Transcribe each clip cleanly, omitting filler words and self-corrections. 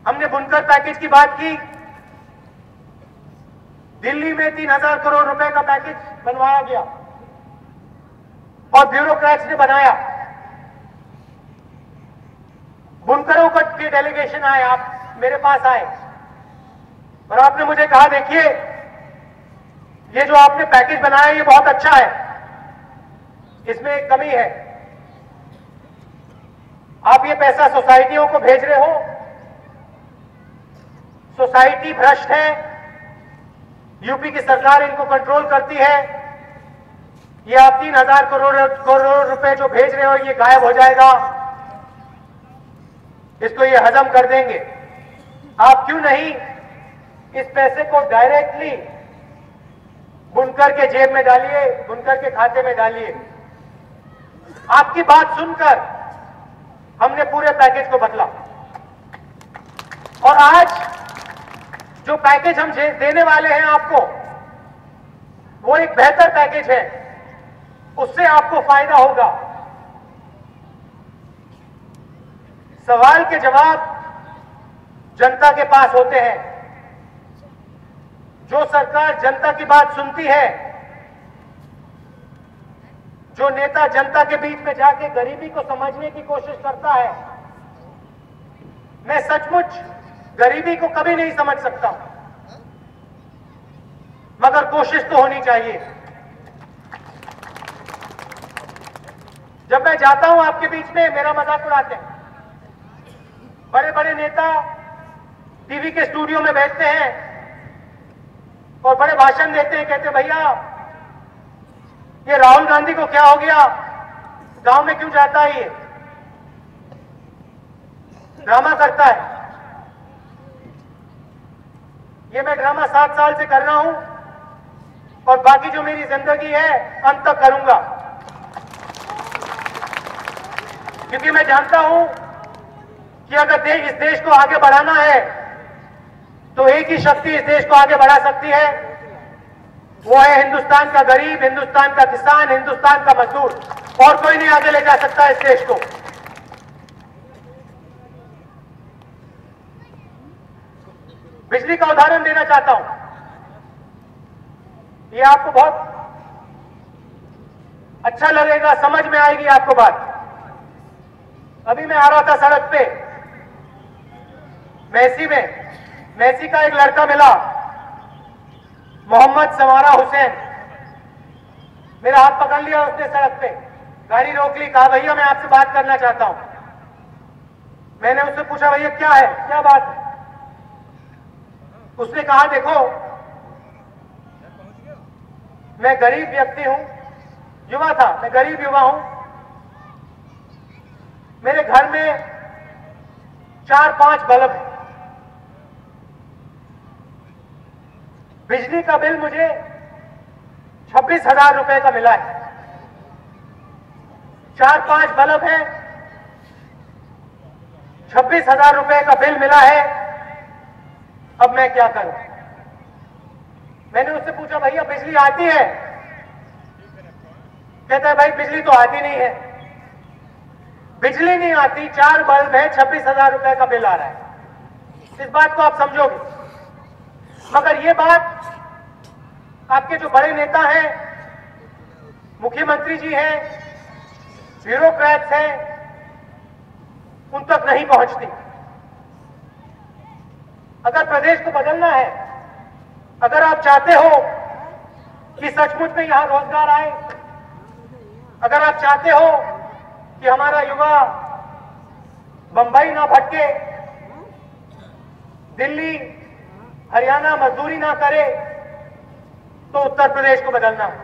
हमने बुनकर पैकेज की बात की। दिल्ली में 3,000 करोड़ रुपए का पैकेज बनवाया गया और ब्यूरोक्रेट्स ने बनाया। बुनकरों के डेलीगेशन आए, आप मेरे पास आए और आपने मुझे कहा, देखिए ये जो आपने पैकेज बनाया ये बहुत अच्छा है, इसमें एक कमी है। आप ये पैसा सोसाइटियों को भेज रहे हो, सोसाइटी भ्रष्ट है, यूपी की सरकार इनको कंट्रोल करती है। ये आप 3,000 करोड़ रुपए जो भेज रहे हो ये गायब हो जाएगा, इसको ये हजम कर देंगे। आप क्यों नहीं इस पैसे को डायरेक्टली बुनकर के जेब में डालिए, बुनकर के खाते में डालिए। आपकी बात सुनकर हमने पूरे पैकेज को बदला और आज जो पैकेज हम देने वाले हैं आपको, वो एक बेहतर पैकेज है, उससे आपको फायदा होगा। सवाल के जवाब जनता के पास होते हैं। जो सरकार जनता की बात सुनती है, जो नेता जनता के बीच में जाके गरीबी को समझने की कोशिश करता है, मैं सचमुच गरीबी को कभी नहीं समझ सकता, मगर कोशिश तो होनी चाहिए। जब मैं जाता हूं आपके बीच में, मेरा मजाक उड़ाते हैं। बड़े बड़े नेता टीवी के स्टूडियो में बैठते हैं और बड़े भाषण देते हैं, कहते हैं भैया ये राहुल गांधी को क्या हो गया, गांव में क्यों जाता है, ये ड्रामा करता है। ये मैं ड्रामा 7 साल से कर रहा हूं और बाकी जो मेरी जिंदगी है अंत तक करूंगा, क्योंकि मैं जानता हूं कि अगर इस देश को आगे बढ़ाना है तो एक ही शक्ति इस देश को आगे बढ़ा सकती है, वो है हिंदुस्तान का गरीब, हिंदुस्तान का किसान, हिंदुस्तान का मजदूर। और कोई नहीं आगे ले जा सकता इस देश को। बिजली का उदाहरण देना चाहता हूं, ये आपको बहुत अच्छा लगेगा, समझ में आएगी आपको बात। अभी मैं आ रहा था सड़क पे, मैसी का एक लड़का मिला, मोहम्मद समारा हुसैन। मेरा हाथ पकड़ लिया उसने सड़क पे, गाड़ी रोक ली, कहा भैया मैं आपसे बात करना चाहता हूं। मैंने उससे पूछा भैया क्या है, क्या बात है? उसने कहा देखो मैं गरीब व्यक्ति हूं, युवा था, मैं गरीब युवा हूं, मेरे घर में 4-5 बल्ब है, बिजली का बिल मुझे 26,000 रुपए का मिला है, 4-5 बल्ब है, 26,000 रुपए का बिल मिला है, अब मैं क्या करूं? मैंने उससे पूछा भैया बिजली आती है? कहता है भाई बिजली तो आती नहीं है। बिजली नहीं आती, 4 बल्ब है, 26,000 रुपए का बिल आ रहा है। इस बात को आप समझोगे, मगर ये बात आपके जो बड़े नेता हैं, मुख्यमंत्री जी हैं, ब्यूरोक्रेट्स हैं, उन तक नहीं पहुंचती। अगर प्रदेश को बदलना है, अगर आप चाहते हो कि सचमुच में यहां रोजगार आए, अगर आप चाहते हो कि हमारा युवा बंबई ना भटके, दिल्ली हरियाणा मजदूरी ना करे, तो उत्तर प्रदेश को बदलना है।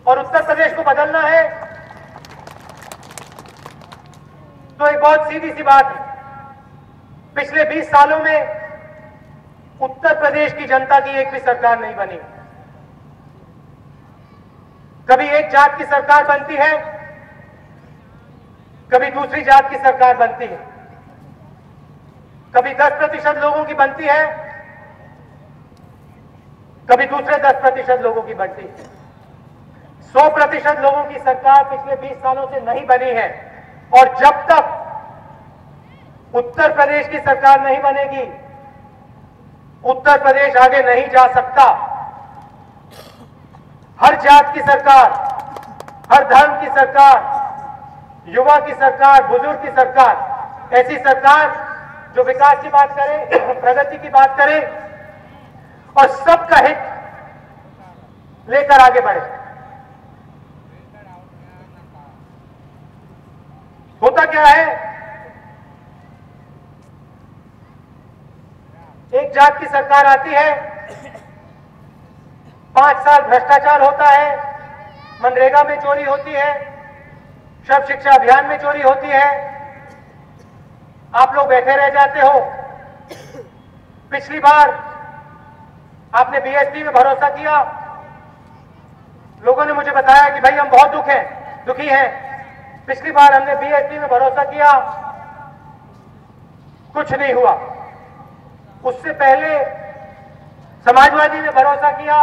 और उत्तर प्रदेश को बदलना है तो एक बहुत सीधी सी बात है, पिछले 20 सालों में उत्तर प्रदेश की जनता की एक भी सरकार नहीं बनी। कभी एक जात की सरकार बनती है, कभी दूसरी जात की सरकार बनती है, कभी 10% लोगों की बनती है, कभी दूसरे 10% लोगों की बनती है। 100% लोगों की सरकार पिछले 20 सालों से नहीं बनी है। और जब तक उत्तर प्रदेश की सरकार नहीं बनेगी, उत्तर प्रदेश आगे नहीं जा सकता। हर जात की सरकार, हर धर्म की सरकार, युवा की सरकार, बुजुर्ग की सरकार, ऐसी सरकार जो विकास की बात करे, प्रगति की बात करे और सबका हित लेकर आगे बढ़े। होता क्या है, एक जात की सरकार आती है, 5 साल भ्रष्टाचार होता है, मनरेगा में चोरी होती है, सर्व शिक्षा अभियान में चोरी होती है, आप लोग बैठे रह जाते हो। पिछली बार आपने बीएसपी में भरोसा किया, लोगों ने मुझे बताया कि भाई हम बहुत दुखी हैं। पिछली बार हमने बीएसपी में भरोसा किया, कुछ नहीं हुआ। उससे पहले समाजवादी में भरोसा किया,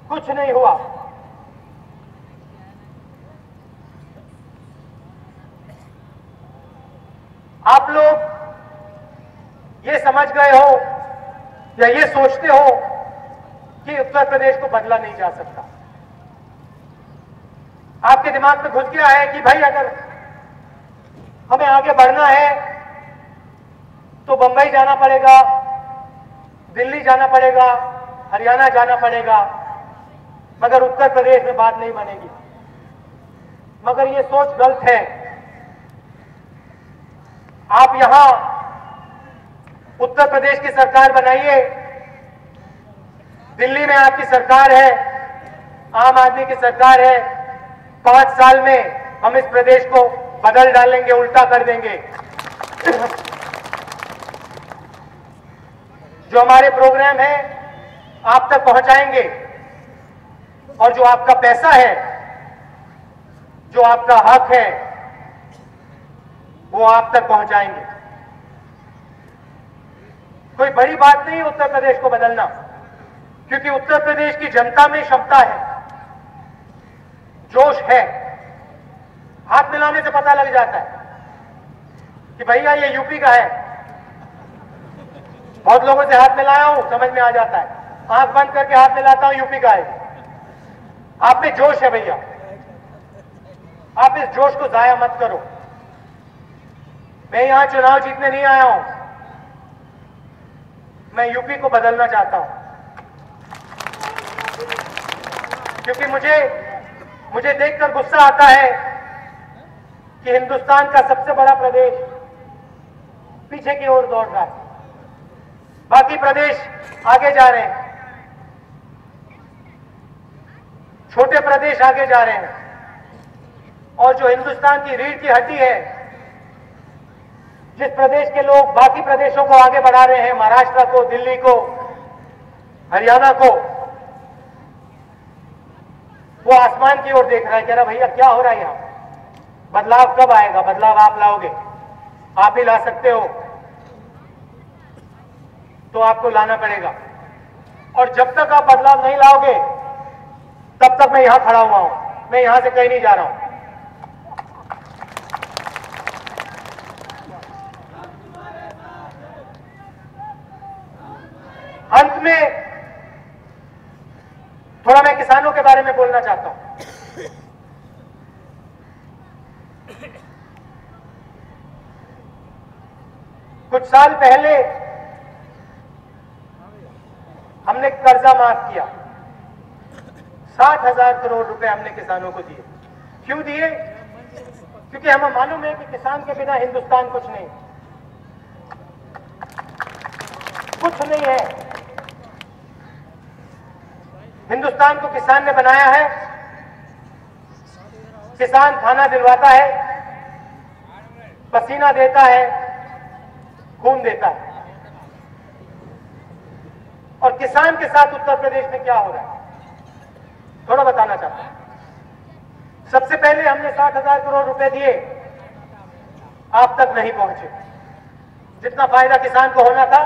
कुछ नहीं हुआ। आप लोग ये समझ गए हो या ये सोचते हो कि उत्तर प्रदेश को बदला नहीं जा सकता। आपके दिमाग में घुस गया है कि भाई अगर हमें आगे बढ़ना है तो बंबई जाना पड़ेगा, दिल्ली जाना पड़ेगा, हरियाणा जाना पड़ेगा, मगर उत्तर प्रदेश में बात नहीं बनेगी। मगर ये सोच गलत है। आप यहां उत्तर प्रदेश की सरकार बनाइए, दिल्ली में आपकी सरकार है, आम आदमी की सरकार है। 5 साल में हम इस प्रदेश को बदल डालेंगे, उल्टा कर देंगे। जो हमारे प्रोग्राम है आप तक पहुंचाएंगे और जो आपका पैसा है, जो आपका हक है, वो आप तक पहुंचाएंगे। कोई बड़ी बात नहीं उत्तर प्रदेश को बदलना, क्योंकि उत्तर प्रदेश की जनता में क्षमता है, जोश है। हाथ मिलाने से पता लग जाता है कि भैया ये यूपी का है। बहुत लोगों से हाथ मिलाया हूं, समझ में आ जाता है। आंख बंद करके हाथ मिलाता हूं, यूपी का है। आप में जोश है भैया, आप इस जोश को जाया मत करो। मैं यहां चुनाव जीतने नहीं आया हूं, मैं यूपी को बदलना चाहता हूं। क्योंकि मुझे देखकर गुस्सा आता है कि हिंदुस्तान का सबसे बड़ा प्रदेश पीछे की ओर दौड़ रहा है, बाकी प्रदेश आगे जा रहे हैं, छोटे प्रदेश आगे जा रहे हैं। और जो हिंदुस्तान की रीढ़ की हड्डी है, जिस प्रदेश के लोग बाकी प्रदेशों को आगे बढ़ा रहे हैं, महाराष्ट्र को, दिल्ली को, हरियाणा को, वो आसमान की ओर देख रहा है, कह रहा भैया क्या हो रहा है यहां, बदलाव कब आएगा? बदलाव आप लाओगे, आप ही ला सकते हो, तो आपको लाना पड़ेगा। और जब तक आप बदलाव नहीं लाओगे तब तक मैं यहां खड़ा हुआ हूं, मैं यहां से कहीं नहीं जा रहा हूं। अंत में थोड़ा मैं किसानों के बारे में बोलना चाहता हूं। कुछ साल पहले हमने कर्जा माफ किया, 60,000 करोड़ रुपए हमने किसानों को दिए। क्यों दिए? क्योंकि हमें मालूम है कि किसान के बिना हिंदुस्तान कुछ नहीं, कुछ नहीं है। हिंदुस्तान को किसान ने बनाया है। किसान खाना दिलवाता है, पसीना देता है, खून देता है। और किसान के साथ उत्तर प्रदेश में क्या हो रहा है थोड़ा बताना चाहता हूं। सबसे पहले हमने 60,000 करोड़ रुपए दिए, आप तक नहीं पहुंचे। जितना फायदा किसान को होना था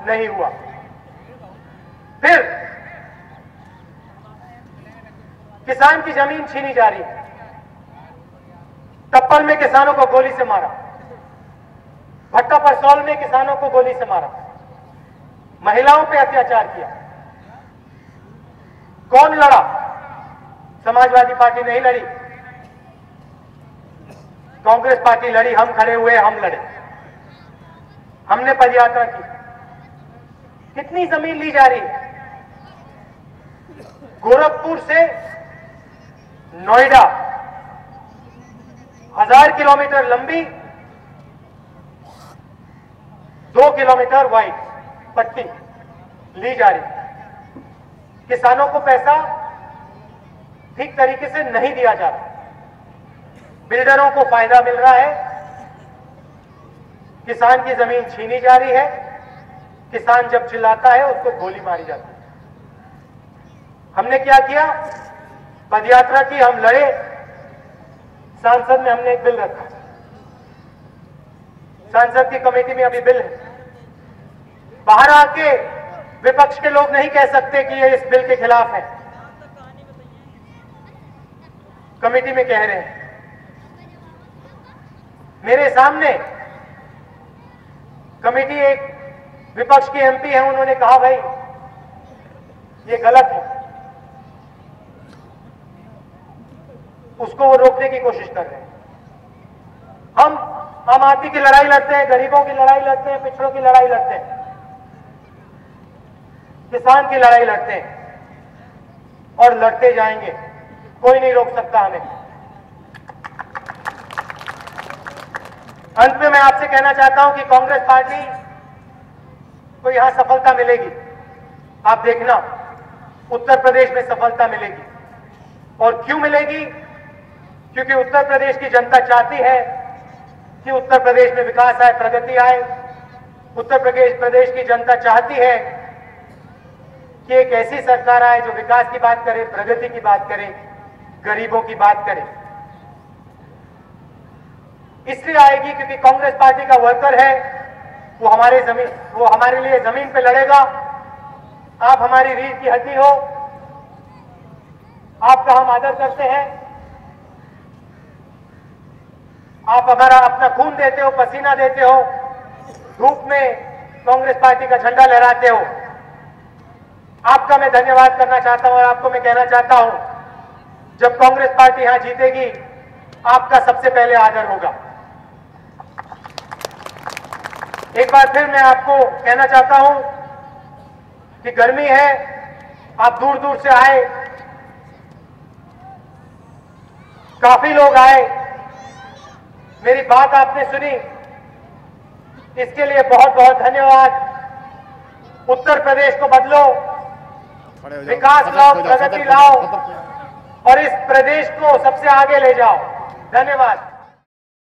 नहीं हुआ। फिर किसान की जमीन छीनी जा रही है, टप्पल में किसानों को गोली से मारा, भट्टा परसौल में किसानों को गोली से मारा, महिलाओं पे अत्याचार किया। कौन लड़ा? समाजवादी पार्टी नहीं लड़ी, कांग्रेस पार्टी लड़ी। हम खड़े हुए, हम लड़े, हमने पदयात्रा की। कितनी जमीन ली जा रही है? गोरखपुर से नोएडा 1000 किलोमीटर लंबी, 2 किलोमीटर वाइड पट्टी ली जा रही। किसानों को पैसा ठीक तरीके से नहीं दिया जा रहा, बिल्डरों को फायदा मिल रहा है, किसान की जमीन छीनी जा रही है, किसान जब चिल्लाता है उसको गोली मारी जाती है। हमने क्या किया? पदयात्रा की, हम लड़े। सांसद में हमने एक बिल रखा, सांसद की कमेटी में अभी बिल है। बाहर आके विपक्ष के लोग नहीं कह सकते कि ये इस बिल के खिलाफ है, कमेटी में कह रहे हैं। मेरे सामने कमेटी, एक विपक्ष के एमपी हैं, उन्होंने कहा भाई ये गलत है, उसको वो रोकने की कोशिश कर रहे हैं। हम आम आदमी की लड़ाई लड़ते हैं, गरीबों की लड़ाई लड़ते हैं, पिछड़ों की लड़ाई लड़ते हैं, किसान की लड़ाई लड़ते हैं और लड़ते जाएंगे। कोई नहीं रोक सकता हमें। अंत में मैं आपसे कहना चाहता हूं कि कांग्रेस पार्टी को यहां सफलता मिलेगी। आप देखना, उत्तर प्रदेश में सफलता मिलेगी। और क्यों मिलेगी? क्योंकि उत्तर प्रदेश की जनता चाहती है कि उत्तर प्रदेश में विकास आए, प्रगति आए। उत्तर प्रदेश की जनता चाहती है कि एक ऐसी सरकार आए जो विकास की बात करे, प्रगति की बात करे, गरीबों की बात करे। इसलिए आएगी क्योंकि कांग्रेस पार्टी का वर्कर है, वो हमारे लिए जमीन पे लड़ेगा। आप हमारी रीढ़ की हड्डी हो, आपका हम आदर करते हैं। आप हमारा अपना खून देते हो, पसीना देते हो, धूप में कांग्रेस पार्टी का झंडा लहराते हो। आपका मैं धन्यवाद करना चाहता हूं और आपको मैं कहना चाहता हूं, जब कांग्रेस पार्टी यहां जीतेगी, आपका सबसे पहले आदर होगा। एक बार फिर मैं आपको कहना चाहता हूं कि गर्मी है, आप दूर दूर से आए, काफी लोग आए, मेरी बात आपने सुनी, इसके लिए बहुत बहुत धन्यवाद। उत्तर प्रदेश को बदलो, विकास लाओ, प्रगति लाओ और इस प्रदेश को सबसे आगे ले जाओ। धन्यवाद।